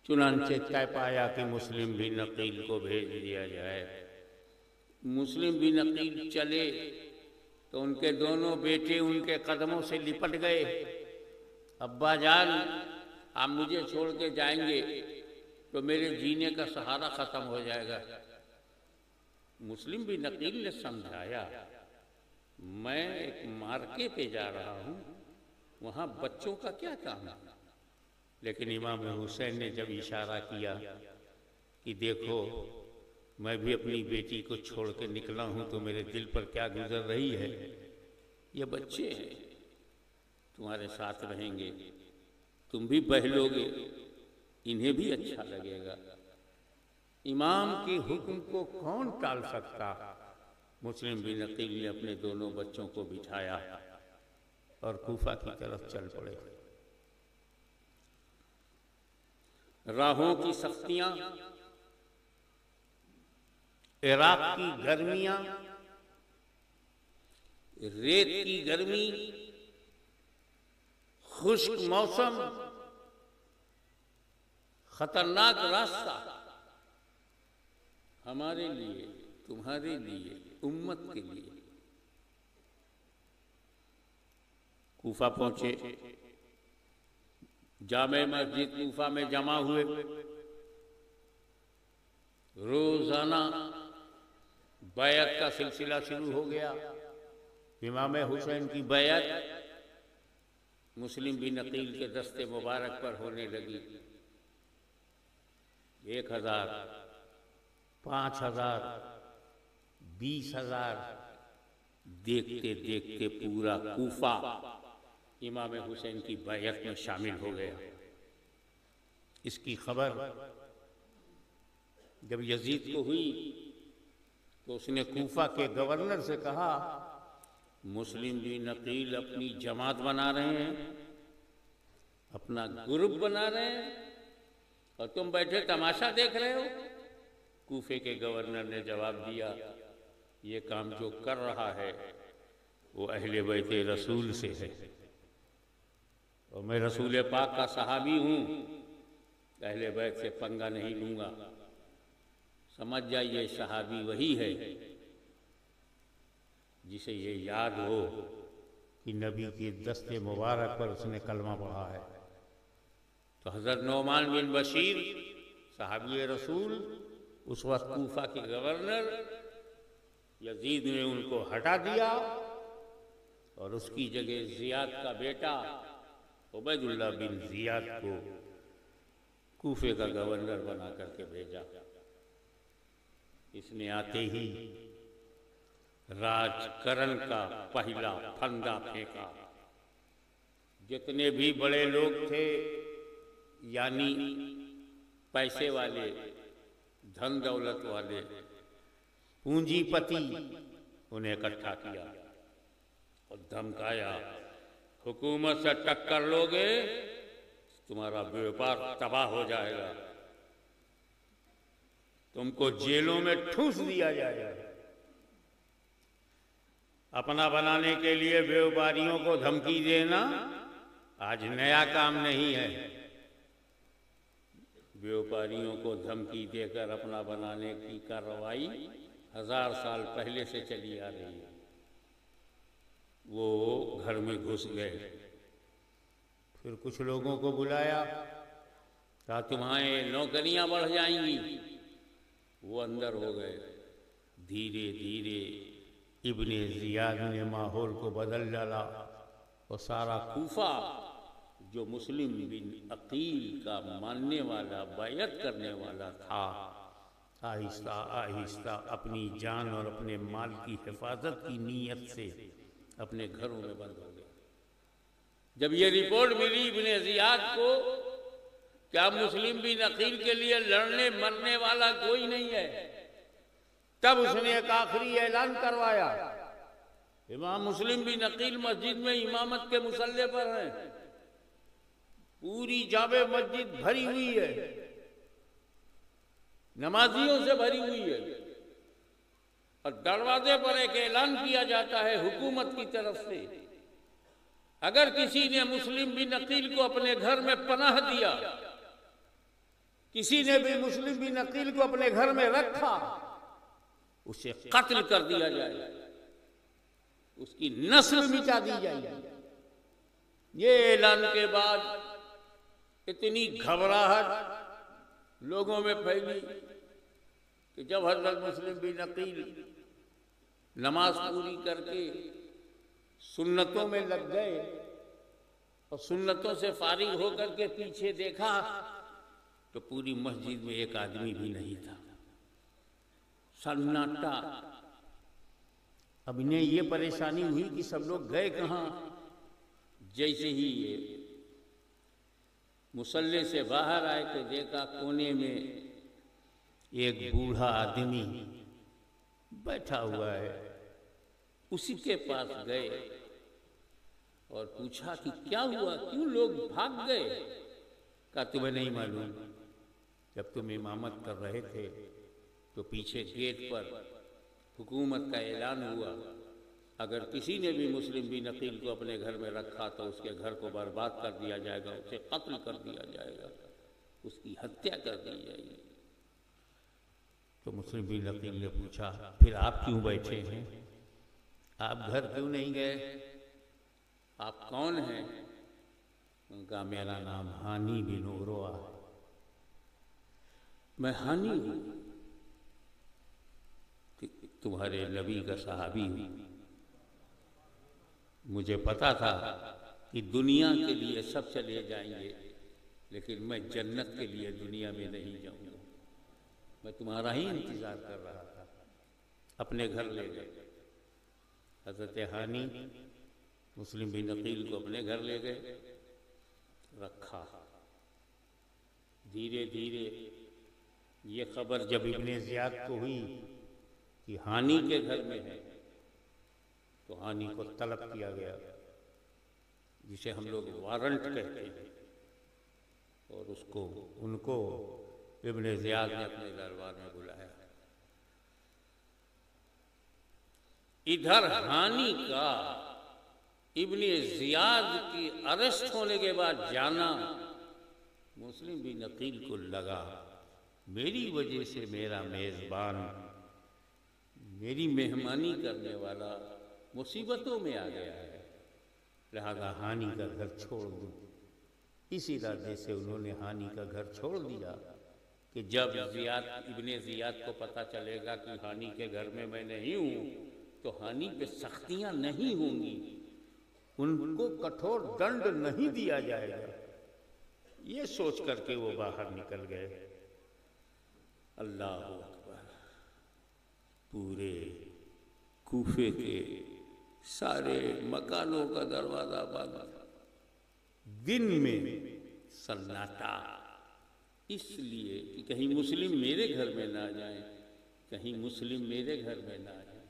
چنانچہ طے پایا کہ مسلم بن عقیل کو بھیج دیا جائے۔ مسلم بن عقیل چلے تو ان کے دونوں بیٹے ان کے قدموں سے لپٹ گئے۔ ابا جان، آپ مجھے چھوڑ کے جائیں گے تو میرے جینے کا سہارا ختم ہو جائے گا۔ مسلم بن عقیل نے سمجھایا، میں ایک مارکے پہ جا رہا ہوں، وہاں بچوں کا کیا کام ہے؟ لیکن امام حسین نے جب اشارہ کیا کہ دیکھو میں بھی اپنی بیٹی کو چھوڑ کے نکلا ہوں تو میرے دل پر کیا گزر رہی ہے، یہ بچے ہیں تمہارے ساتھ رہیں گے، تم بھی بہلو گے، انہیں بھی اچھا لگے گا۔ امام کے حکم کو کون ٹال سکتا؟ مسلم بن عقیل نے اپنے دونوں بچوں کو بٹھایا اور کوفہ کی طرف چل پڑے۔ راہوں کی سختیاں، عراق کی گرمیاں، ریت کی گرمی، خشک موسم، خطرناک راستہ، ہمارے لیے، تمہارے لیے، امت کے لیے۔ کوفہ پہنچے، جامع مسجد کوفہ میں جمع ہوئے۔ روزانہ بیعت کا سلسلہ شروع ہو گیا۔ امام حسین کی بیعت مسلم بن عقیل کے دست مبارک پر ہونے لگی۔ 1000، 5000، 20,000، دیکھتے دیکھتے پورا کوفہ امام حسین کی بیعت میں شامل ہو گیا۔ اس کی خبر جب یزید کو ہوئی تو اس نے کوفہ کے گورنر سے کہا، مسلم بن عقیل اپنی جماعت بنا رہے ہیں، اپنا گروپ بنا رہے ہیں، اور تم بیٹھے تماشا دیکھ رہے ہو۔ کوفے کے گورنر نے جواب دیا، یہ کام جو کر رہا ہے وہ اہل بیت رسول سے ہے، اور میں رسول پاک کا صحابی ہوں، اہل بیت سے پنگا نہیں لوں گا۔ سمجھ جائیے صحابی وہی ہے جسے یہ یاد ہو کہ نبی کے دست مبارک پر اس نے کلمہ پڑھا ہے۔ تو حضرت نعمان بن بشیر صحابی رسول، اس وقت کوفہ کے گورنر، یزید نے ان کو ہٹا دیا اور اس کی جگہ زیاد کا بیٹا عبید اللہ بن زیاد کو کوفے کا گورنر بنا کر کے بھیجا۔ اس نے آتے ہی راج کرن کا پہلا پھندا پھینکا۔ جتنے بھی بڑے لوگ تھے، یعنی پیسے والے، دھن دولت والے، پونجی پتی، انہیں اکٹھا کیا اور دھمکایا، حکومت سے ٹکر لوگے تمہارا بیوپار تباہ ہو جائے گا، تم کو جیلوں میں ٹھوس دیا جائے گا۔ اپنا بنانے کے لیے بیوپاریوں کو دھمکی دینا آج نیا کام نہیں ہے۔ بیوپاریوں کو دھمکی دے کر اپنا بنانے کی کارروائی 1000 سال پہلے سے چلی آ رہی ہے۔ وہ گھر میں گھس گئے، پھر کچھ لوگوں کو بلایا، کہا تمہارے نوکریاں بڑھ جائیں گی۔ وہ اندر ہو گئے۔ دھیرے دھیرے ابن زیاد نے ماحول کو بدل ڈالا اور سارا کوفہ جو مسلم بن عقیل کا ماننے والا، بیعت کرنے والا تھا، آہستہ آہستہ اپنی جان اور اپنے مال کی حفاظت کی نیت سے اپنے گھروں میں بند ہو گیا۔ جب یہ رپورٹ ملی ابن زیاد کو کیا مسلم بن عقیل کے لیے لڑنے مرنے والا کوئی نہیں ہے، تب اس نے ایک آخری اعلان کروایا، امام مسلم بن عقیل مسجد میں امامت کے مصلی پر ہیں، پوری جامع مسجد بھری ہوئی ہے، نمازیوں سے بھری ہوئی ہے، اور دروازے پر ایک اعلان کیا جاتا ہے حکومت کی طرف سے، اگر کسی نے مسلم بن عقیل کو اپنے گھر میں پناہ دیا کسی نے بھی مسلم بن عقیل کو اپنے گھر میں رکھا اسے قتل کر دیا جائے، اس کی نسل مٹا دی جائے۔ یہ اعلان کے بعد اتنی گھبراہٹ لوگوں میں پھیلی کہ جب حضرت مسلم بن عقیل نماز پوری کر کے سنتوں میں لگ گئے اور سنتوں سے فارغ ہو کر کے پیچھے دیکھا تو پوری مسجد میں ایک آدمی بھی نہیں تھا، سناٹا۔ اب انہیں یہ پریشانی ہوئی کہ سب لوگ گئے کہاں۔ جیسے ہی یہ مصلی سے باہر آئے تو دیکھا کونے میں ایک بوڑھا آدمی بیٹھا ہوا ہے۔ اسی کے پاس گئے اور پوچھا کہ کیا ہوا، کیوں لوگ بھاگ گئے؟ کہا تمہیں نہیں معلوم، جب تم امامت کر رہے تھے تو پیچھے گیٹ پر حکومت کا اعلان ہوا اگر کسی نے بھی مسلم بن عقیل کو اپنے گھر میں رکھا تو اس کے گھر کو برباد کر دیا جائے گا، اسے قتل کر دیا جائے گا، اس کی ہتیا کر دی جائے گی۔ تو مسلم بن عقیل نے پوچھا پھر آپ کیوں بیٹھے ہیں، آپ گھر کیوں نہیں گئے، آپ کون ہیں؟ ان کا میرا نام ہانی بن عروہ ہے، میں ہانی ہوں، تمہارے نبی کا صحابی ہوں۔ مجھے پتا تھا کہ دنیا کے لیے سب چلے جائیں گے لیکن میں جنت کے لیے دنیا میں نہیں جاؤں گا، میں تمہارا ہی انتظار کر رہا تھا۔ اپنے گھر لے گئے حضرت ہانی مسلم بن عقیل کو، اپنے گھر لے گئے، رکھا۔ دھیرے دھیرے یہ خبر جب ابن زیاد کو ہوئی کہ ہانی کے گھر میں ہے تو ہانی کو طلب کیا گیا، جسے ہم لوگ وارنٹ کہتے ہیں، اور ان کو ابن زیاد نے اپنے دربار میں بلایا۔ ادھر ہانی کا ابن زیاد کی اریسٹ ہونے کے بعد جانا مسلم بن عقیل کو لگا میری وجہ سے میرا میزبان، میری مہمانی کرنے والا مصیبتوں میں آ گیا ہے، لہذا ہانی کا گھر چھوڑ دوں۔ اسی ارادے سے انہوں نے ہانی کا گھر چھوڑ دیا کہ جب ابن زیاد کو پتہ چلے گا کہ ہانی کے گھر میں میں نہیں ہوں تو ہانی پہ سختیاں نہیں ہوں گی، ان کو کٹھور دنڈ نہیں دیا جائے گا، یہ سوچ کر کے وہ باہر نکل گئے۔ اللہ اکبر! پورے کوفے کے سارے مکانوں کا دروازہ بند، دن میں سناٹا، اس لیے کہ کہیں مسلم میرے گھر میں نہ جائیں، کہیں مسلم میرے گھر میں نہ جائیں۔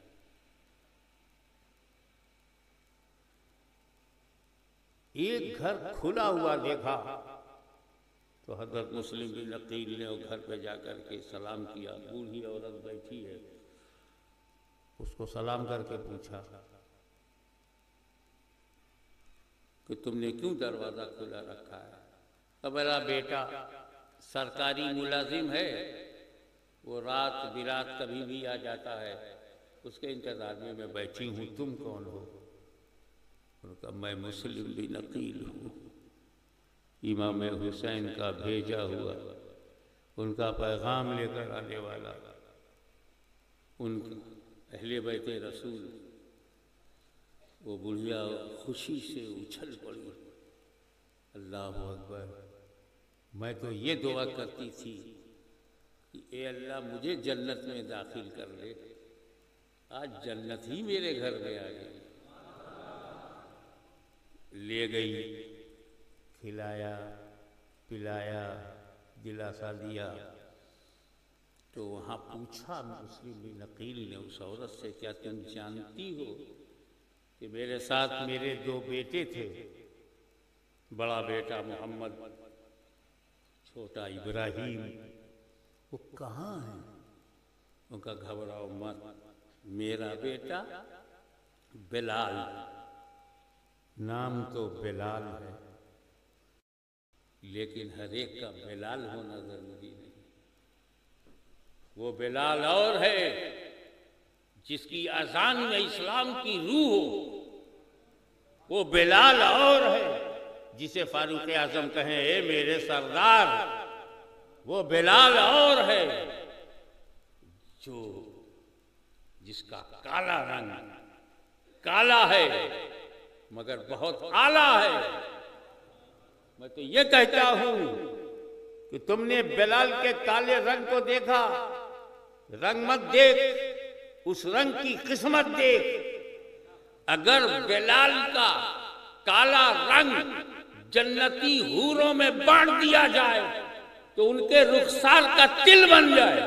ایک گھر کھلا ہوا دیکھا تو حضرت مسلم بن عقیل نے گھر پہ جا کر کے سلام کیا، بوڑھی عورت بیٹھی ہے، اس کو سلام کر کے پوچھا کہ تم نے کیوں دروازہ کھلا رکھا ہے؟ اب میرا بیٹا سرکاری ملازم ہے، وہ رات برات کبھی بھی آ جاتا ہے، اس کے انتظار میں بیٹھی ہوں، تم کون ہو؟ انہوں نے کہا میں مسلم بن عقیل ہوں، امام حسین کا بھیجا ہوا، ان کا پیغام لے کر آنے والا، ان اہل بیت رسول۔ وہ بڑھیا خوشی سے اچھل پڑی، اللہ اکبر! میں تو یہ دعا کرتی تھی کہ اے اللہ مجھے جنت میں داخل کر لے، آج جنت ہی میرے گھر میں آ گئی۔ لے گئی، کھلایا پلایا، دلاسا دیا، تو وہاں پوچھا مسلم بن عقیل نے اس عورت سے کیا تم جانتی ہو کہ میرے ساتھ میرے دو بیٹے تھے، بڑا بیٹا محمد، چھوٹا ابراہیم، وہ کہاں ہیں؟ ان کا گھبراؤ مت، میرا بیٹا بلال، نام تو بلال ہے، لیکن ہر ایک کا بلال ہونا ضروری نہیں۔ وہ بلال اور ہے جس کی اذان میں اسلام کی روح ہو، وہ بلال اور ہے جسے فاروق اعظم کہیں اے میرے سردار، وہ بلال اور ہے جس کا کالا رنگ کالا ہے مگر بہت اعلیٰ ہے۔ میں تو یہ کہتا ہوں کہ تم نے بلال کے کالے رنگ کو دیکھا، رنگ مت دیکھ، اس رنگ کی قسمت دیکھ۔ اگر بلال کا کالا رنگ جنتی حوروں میں بانٹ دیا جائے تو ان کے رخسار کا تل بن جائے،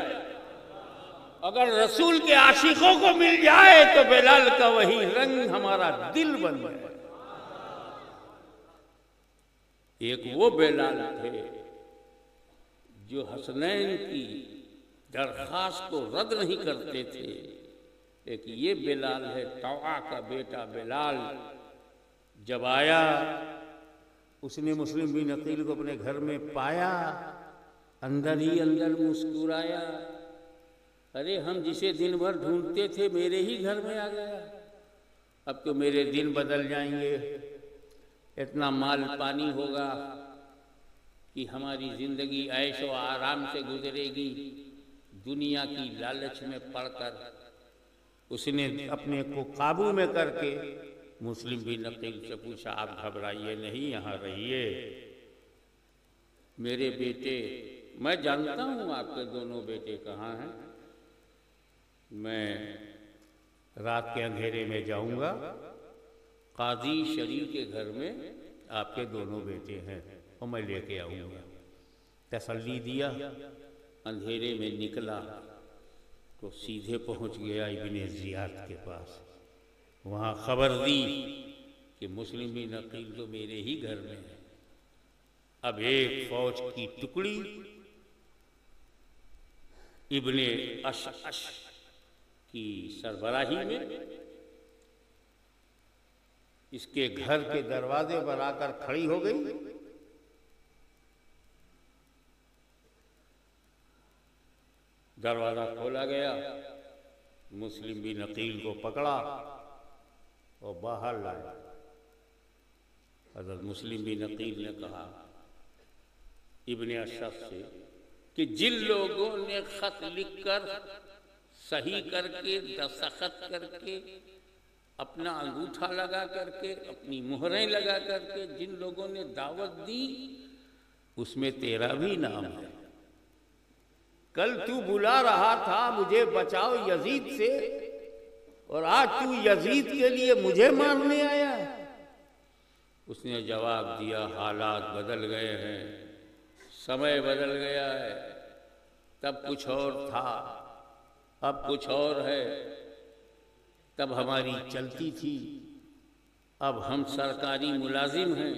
اگر رسول کے عاشقوں کو مل جائے تو بلال کا وہی رنگ ہمارا دل بن جائے۔ ایک وہ بلال تھے جو حسنین کی درخواست کو رد نہیں کرتے تھے، ایک یہ بلال ہے طوعا کا بیٹا بلال۔ جب آیا اس نے مسلم بن عقیل کو اپنے گھر میں پایا، اندر ہی اندر مسکرایا، ارے ہم جسے دن بھر ڈھونڈتے تھے میرے ہی گھر میں آ گیا، اب تو میرے دن بدل جائیں گے، اتنا مال پانی ہوگا کہ ہماری زندگی عیش و آرام سے گزرے گی۔ دنیا کی لالچ میں پڑ کر اس نے اپنے کو قابو میں کر کے مسلم بن عقیل سے پوچھا آپ گھبرائیے نہیں، یہاں رہیے میرے بیٹے، میں جانتا ہوں آپ کے دونوں بیٹے کہاں ہیں، میں رات کے اندھیرے میں جاؤں گا، قاضی شریف کے گھر میں آپ کے دونوں بیٹے ہیں اور میں لے کے آؤں گا۔ تسلی دیا، اندھیرے میں نکلا تو سیدھے پہنچ گیا ابن زیاد کے پاس، وہاں خبر دی کہ مسلم بن عقیل تو میرے ہی گھر میں ہے۔ اب ایک فوج کی ٹکڑی ابن اشعث کی سربراہی میں اس کے گھر کے دروازے پر آ کر کھڑی ہو گئی۔ دروازہ کھولا گیا، مسلم بن عقیل کو پکڑا اور باہر لایا۔ حضرت مسلم بن عقیل نے کہا ابن اشعث سے کہ جن لوگوں نے خط لکھ کر صحیح کر کے دستخط کر کے اپنا انگوٹھا لگا کر کے اپنی مہریں لگا کر کے جن لوگوں نے دعوت دی، اس میں تیرا بھی نام ہے۔ کل تو بلا رہا تھا مجھے بچاؤ یزید سے، اور آج تو یزید کے لیے مجھے مارنے آیا ہے۔ اس نے جواب دیا حالات بدل گئے ہیں، سمے بدل گیا ہے، تب کچھ اور تھا اب کچھ اور ہے، تب ہماری چلتی تھی، اب ہم سرکاری ملازم ہیں،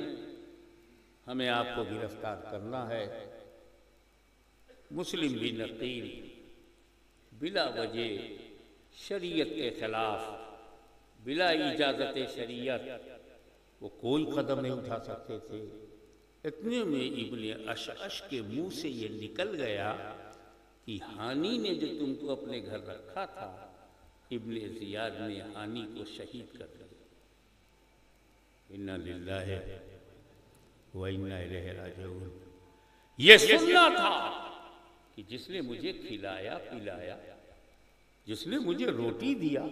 ہمیں آپ کو گرفتار کرنا ہے۔ مسلم بن عقیل بلا وجہ شریعت کے خلاف، بلا اجازت شریعت وہ کوئی قدم نہیں اٹھا سکتے تھے۔ اتنے میں ابن اشعث کے منہ سے یہ نکل گیا کہ ہانی نے جو تم کو اپنے گھر رکھا تھا، ابن زیاد نے ہانی کو شہید کر دیا۔ انا للہ و انا الیہ راجعون۔ یہ سننا تھا کہ جس نے مجھے کھلایا پلایا، جس نے مجھے روٹی دیا،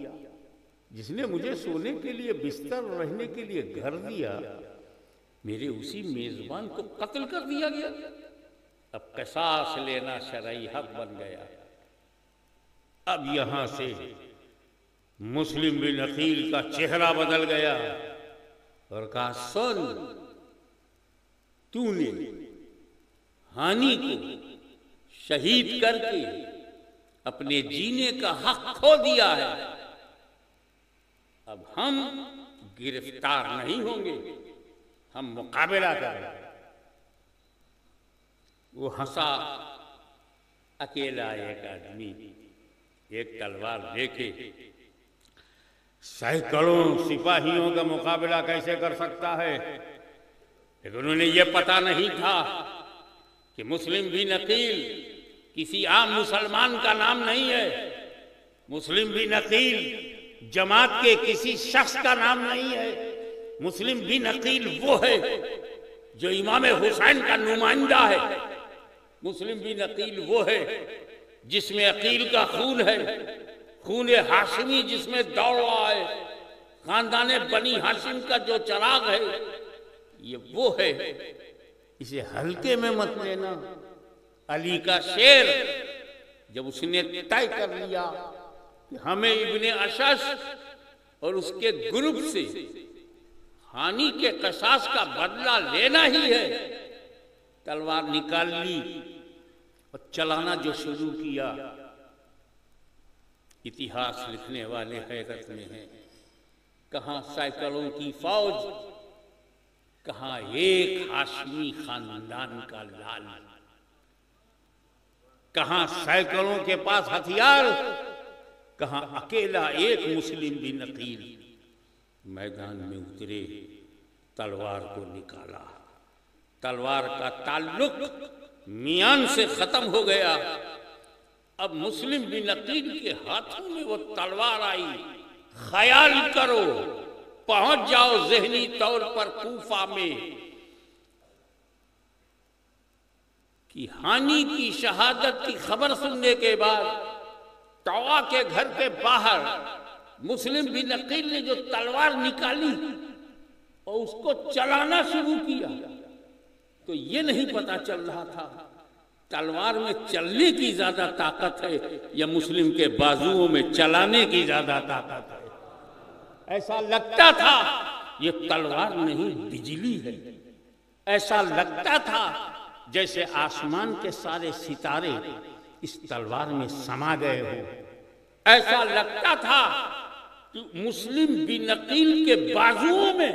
جس نے مجھے سونے کے لیے بستر رہنے کے لیے گھر دیا، میرے اسی میزبان کو قتل کر دیا گیا۔ اب قصاص لینا شرعی حق بن گیا۔ اب یہاں سے مسلم بن عقیل کا چہرہ بدل گیا اور کہا سن، تو نے ہانی کو شہید کر کے اپنے جینے کا حق کھو دیا ہے، اب ہم گرفتار نہیں ہوں گے، ہم مقابلہ کریں گے۔ وہ ہنسا، اکیلا ایک آدمی ایک تلوار لے کے سینکڑوں سپاہیوں کا مقابلہ کیسے کر سکتا ہے؟ لیکن انہیں یہ پتہ نہیں تھا کہ مسلم بن عقیل کسی عام مسلمان کا نام نہیں ہے، مسلم بن عقیل جماعت کے کسی شخص کا نام نہیں ہے، مسلم بن عقیل وہ ہے جو امام حسین کا نمائندہ ہے، مسلم بن عقیل وہ ہے جس میں عقیل کا خون ہے، خون ہاشمی جس میں دوڑ رہا ہے، خاندان بنی ہاشم کا جو چراغ ہے، یہ وہ ہے۔ اسے ہلکے میں مت لینا۔ علی کا شیر جب اس نے طے کر لیا کہ ہمیں ابن اشعث اور اس کے گروپ سے ہانی کے قصاص کا بدلہ لینا ہی ہے، تلوار نکال لی اور چلانا جو شروع کیا۔ اتہاس لکھنے والے حیرت میں ہیں، کہاں سینکڑوں کی فوج، کہاں ایک ہاشمی خاندان کا لال، کہاں سینکڑوں کے پاس ہتھیار، کہاں اکیلا ایک مسلم بن عقیل۔ میدان میں اترے، تلوار کو نکالا، تلوار کا تعلق میان سے ختم ہو گیا۔ اب مسلم بن عقیل کے ہاتھوں میں وہ تلوار آئی۔ خیال کرو، پہنچ جاؤ ذہنی طور پر کوفہ میں کہ ہانی کی شہادت کی خبر سننے کے بعد طوا کے گھر کے باہر مسلم بن عقیل نے جو تلوار نکالی اور اس کو چلانا شروع کیا، تو یہ نہیں پتا چل رہا تھا تلوار میں چلنے کی زیادہ طاقت ہے یا مسلم کے بازوؤں میں چلانے کی زیادہ طاقت ہے۔ ایسا لگتا تھا یہ تلوار نہیں بجلی ہے، ایسا لگتا تھا جیسے آسمان کے سارے ستارے اس تلوار میں سما گئے ہو، ایسا لگتا تھا کہ مسلم بن عقیل کے بازوؤں میں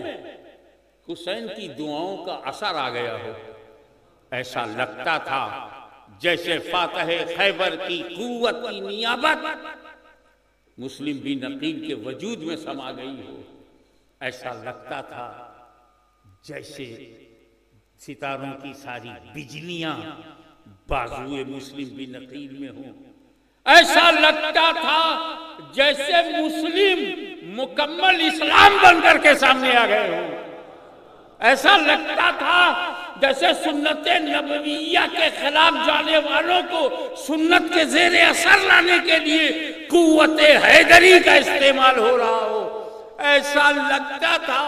حسین کی دعاؤں کا اثر آ گیا ہو، ایسا لگتا تھا جیسے فاتح خیبر کی قوت کی نیابت مسلم بن عقیل کے وجود میں سما گئی ہو، ایسا لگتا تھا جیسے ستاروں کی ساری بجلیاں بازوئے مسلم بن عقیل میں ہوں، ایسا لگتا تھا جیسے مسلم مکمل اسلام بن کر کے سامنے آ گئے ہوں، ایسا لگتا تھا جیسے سنت نبویہ کے خلاف جانے والوں کو سنت کے زیر اثر لانے کے لیے قوت حیدری کا استعمال ہو رہا ہو، ایسا لگتا تھا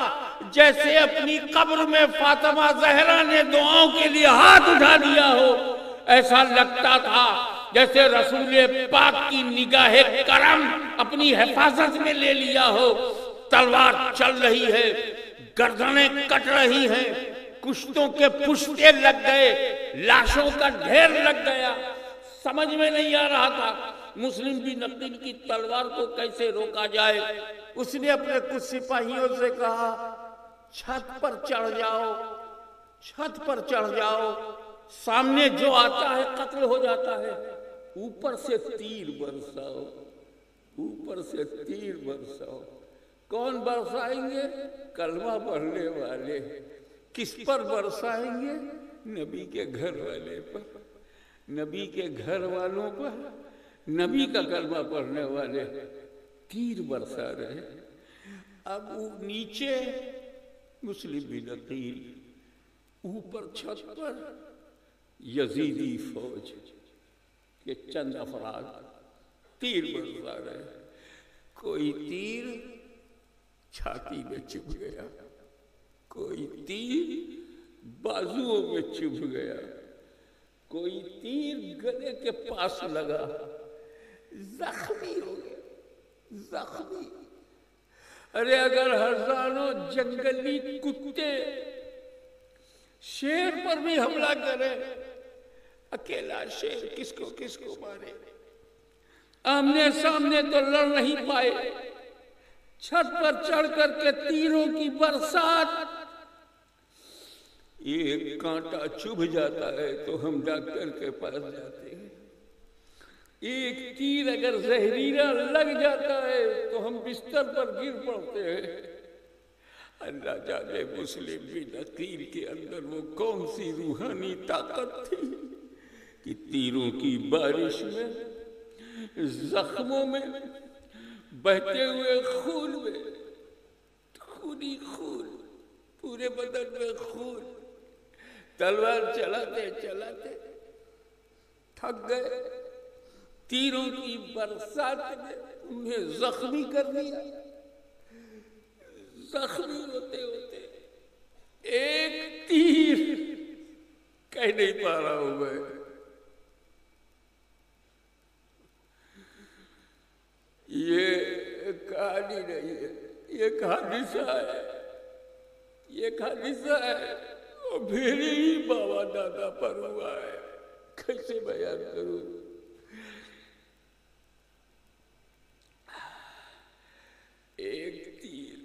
جیسے اپنی قبر میں فاطمہ زہرا نے دعاؤں کے لیے ہاتھ اٹھا دیا ہو، ایسا لگتا تھا جیسے رسول پاک کی نگاہ کرم اپنی حفاظت میں لے لیا ہو۔ تلوار چل رہی ہے، گردنیں کٹ رہی ہیں، کشتوں کے پشتے لگ گئے، لاشوں کا ڈھیر لگ گیا، سمجھ میں نہیں آ رہا تھا مسلم بن عقیل کی تلوار کو کیسے روکا جائے۔ اس نے اپنے کچھ سپاہیوں سے کہا چھت پر چڑھ جاؤ، چھت پر چڑھ جاؤ، سامنے جو آتا ہے قتل ہو جاتا ہے، اوپر سے تیر برساؤ، اوپر سے تیر برساؤ۔ کون برسائیں گے؟ کلمہ پڑھنے والے۔ کس پر برسائیں گے؟ نبی کے گھر والے پر، نبی کے گھر والوں پر، نبی کا کلمہ پڑھنے والے تیر برسا رہے۔ اب نیچے مسلم بن عقیل، اوپر چھت پر یزیدی فوج کے چند افراد تیر برسا رہے۔ کوئی تیر چھاتی میں چبھ گیا، کوئی تیر بازوؤں میں چبھ گیا، کوئی تیر گلے کے پاس لگا، زخمی ہو گیا، زخمی۔ ارے اگر ہزاروں جنگلی کتے شیر پر بھی حملہ کرے، اکیلا شیر کس کو مارے؟ آمنے سامنے تو لڑ نہیں پائے، چھت پر چڑھ کر کے تیروں کی برسات۔ ایک کانٹا چبھ جاتا ہے تو ہم ڈاکٹر کے پاس جاتے ہیں، ایک تیر اگر زہریلا لگ جاتا ہے تو ہم بستر پر گر پڑتے ہیں۔ اللہ جانے مسلم بن عقیل کے اندر وہ کون سی روحانی طاقت تھی کہ تیروں کی بارش میں، زخموں میں، بہتے ہوئے خون میں، خونی خون، پورے بدن میں خون، تلوار چلاتے چلاتے تھک گئے، تیروں کی برسات نے انہیں زخمی کر دیا، زخمی ہوتے ہوتے ایک تیر کہہ نہیں پا رہا ہوں میں، یہ کہانی نہیں ہے، یہ ایک حادثہ ہے، یہ ایک حادثہ ہے، اور میرے ہی بابا دادا پر ہوا ہے، کیسے بیان کروں؟ ایک تیر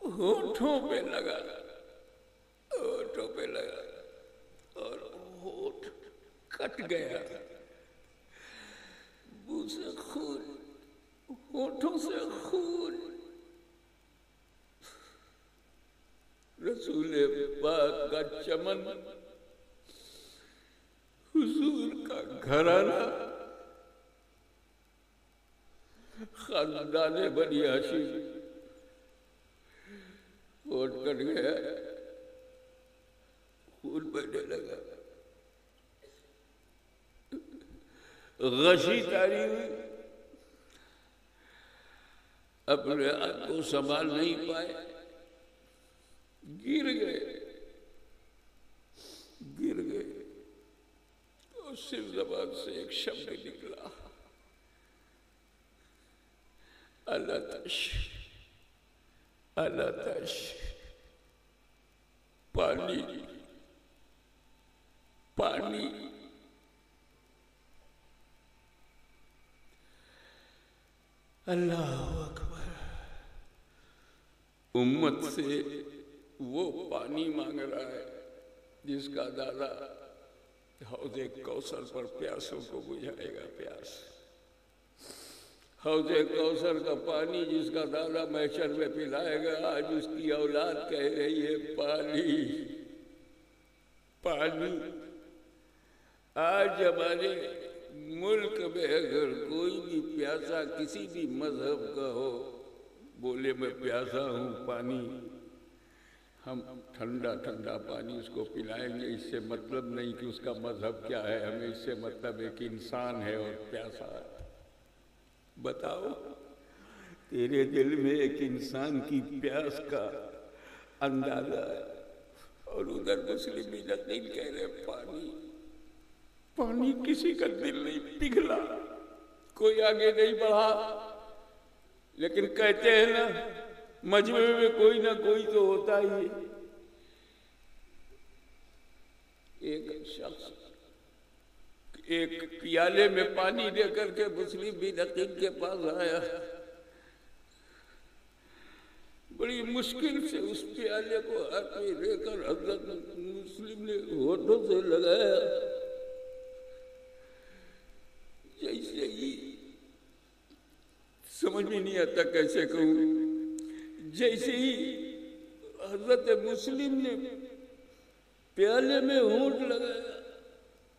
ہونٹوں پہ لگا، ہونٹوں پہ لگا اور ہونٹ کٹ گیا، منہ سے خون، ہونٹوں سے خون، رسول پاک کا چمن، حضور کا گھرانہ، خاندان بنی ہاشم، ہونٹ کٹ گیا، خون بہنے لگا، غشی تاری ہوئی، اپنے آپ کو سنبھال نہیں پائے، گر گئے، گر گئے، اور صرف زبان سے ایک شبد نکلا، الاتش، الاتش، پانی، پانی، اللہ اکبر، امت سے وہ پانی مانگ رہا ہے جس کا دادا حوض کوثر پر پیاسوں کو بجھائے گا، پیاس، حوض کوثر کا پانی جس کا دادا محشر میں پلائے گا، آج اس کی اولاد کہہ رہی ہے پانی، پانی۔ آج ہمارے ملک میں اگر کوئی بھی پیاسا کسی بھی مذہب کا ہو، بولے میں پیاسا ہوں، پانی، ہم ٹھنڈا ٹھنڈا پانی اس کو پلائیں گے، اس سے مطلب نہیں کہ اس کا مذہب کیا ہے، ہمیں اس سے مطلب ایک انسان ہے اور پیاسا ہے۔ بتاؤ، تیرے دل میں ایک انسان کی پیاس کا اندازہ ہے، اور ادھر مسلم بن عقیل کہہ رہے پانی، پانی، کسی کا دل نہیں پگھلا، کوئی آگے نہیں بڑھا، لیکن کہتے ہیں نا مجمع میں کوئی نہ کوئی تو ہوتا ہی ہے۔ ایک شخص ایک پیالے میں پانی لے کر کے مسلم بن عقیل کے پاس آیا، بڑی مشکل سے اس پیالے کو ہاتھ میں لے کر حضرت مسلم نے ہونٹوں سے لگایا، جیسے ہی سمجھ میں نہیں آتا کیسے کہوں، جیسے ہی حضرت مسلم نے پیالے میں ہونٹ لگایا،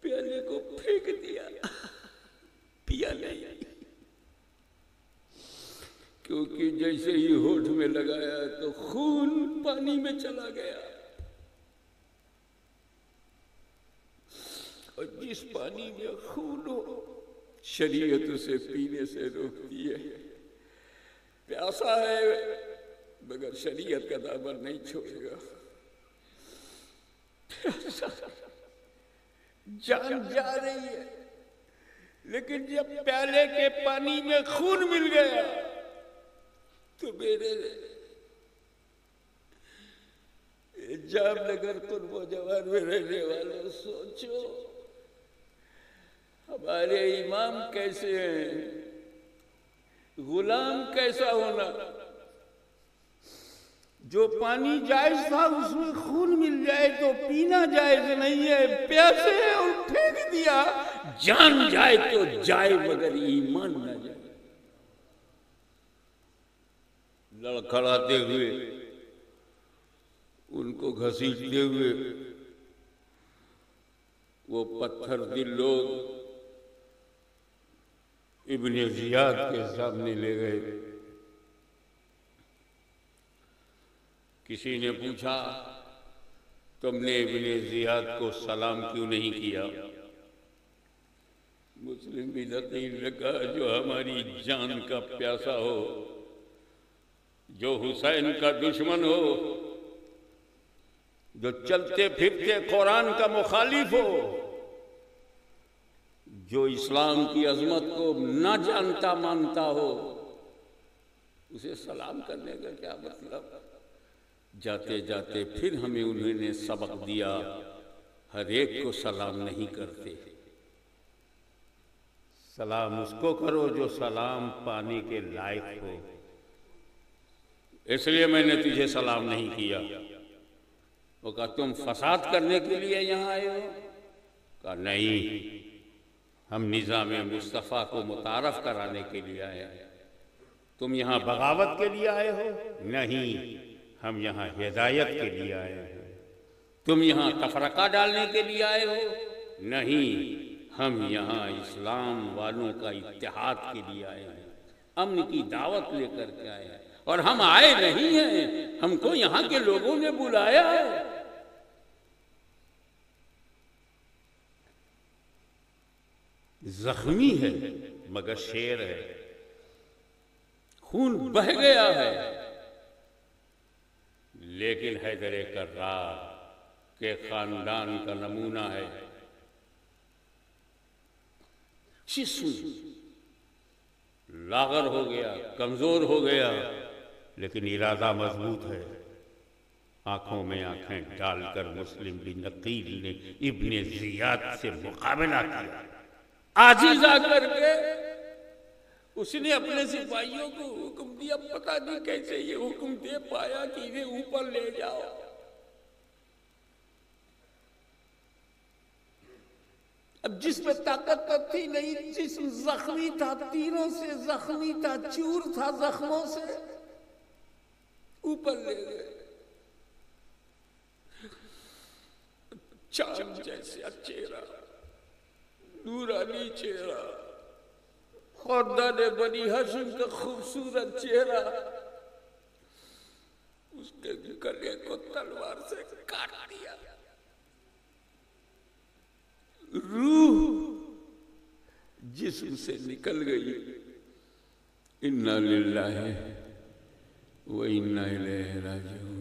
پیالے کو پھینک دیا، پیا نہیں، کیونکہ جیسے ہی ہونٹ میں لگایا تو خون پانی میں چلا گیا، اور جس پانی میں خون ہو شریعت اسے پینے سے روکتی ہے۔ پیاسا ہے مگر شریعت کا دامن نہیں چھوڑے گا، جان جا رہی ہے، لیکن جب پیالے کے پانی میں خون مل گیا تو میرے جام نگر قرب و جوار میں رہنے والوں سوچو، ہمارے امام کیسے ہیں، غلام کیسا ہونا، جو پانی جائز تھا اس میں خون مل جائے تو پینا جائز نہیں ہے، پیاسے ہیں اور پھینک دیا، جان جائے تو جائے مگر ایمان نہ جائے۔ لڑکھڑاتے ہوئے، ان کو گھسیٹتے ہوئے وہ پتھر دل لوگ ابن زیاد کے سامنے لے گئے۔ کسی نے پوچھا تم نے ابن زیاد کو سلام کیوں نہیں کیا؟ مسلم بن عقیل نے کہا جو ہماری جان کا پیاسا ہو، جو حسین کا دشمن ہو، جو چلتے پھرتے قرآن کا مخالف ہو، جو اسلام کی عظمت کو نہ جانتا مانتا ہو، اسے سلام کرنے کا کیا مطلب؟ جاتے جاتے پھر ہمیں انہوں نے سبق دیا، ہر ایک کو سلام نہیں کرتے، سلام اس کو کرو جو سلام پانے کے لائق ہو۔ اس لیے میں نے تجھے سلام نہیں کیا۔ وہ کہا تم فساد کرنے کے لیے یہاں آئے ہو؟ کہا نہیں، ہم نظام مصطفیٰ کو متعارف کرانے کے لیے آئے ہیں۔ تم یہاں بغاوت کے لیے آئے ہو؟ نہیں، ہم یہاں ہدایت کے لیے آئے ہیں۔ تم یہاں تفرقہ ڈالنے کے لیے آئے ہو؟ نہیں، ہم یہاں اسلام والوں کا اتحاد کے لیے آئے ہیں، امن کی دعوت لے کر کے آئے ہیں۔ اور ہم آئے نہیں ہیں، ہم کو یہاں کے لوگوں نے بلایا ہے۔ زخمی ہے مگر شیر ہے، خون بہہ گیا ہے، لیکن حیدر کرار کے خاندان کا نمونہ ہے۔ جسم لاغر ہو گیا، کمزور ہو گیا، لیکن ارادہ مضبوط ہے۔ آنکھوں میں آنکھیں ڈال کر مسلم بن عقیل نے ابن زیاد سے مقابلہ کیا۔ عاجز آ کر کے اس نے اپنے سپاہیوں کو حکم دیا، پتہ نہیں کیسے یہ حکم دے پایا کہ انہیں اوپر لے جاؤ۔ اب جس میں طاقت تھی نہیں، جسم زخمی تھا، تیروں سے زخمی تھا، چور تھا زخموں سے، اوپر لے گئے۔ چاند جیسا چہرہ، نورانی چہرہ، خاندان بنی ہاشم کا خوبصورت چہرہ، اس کے گلے کو تلوار سے کاٹ دیا۔ روح جسم سے نکل گئی۔ انا للہ و انا الیہ راجعون۔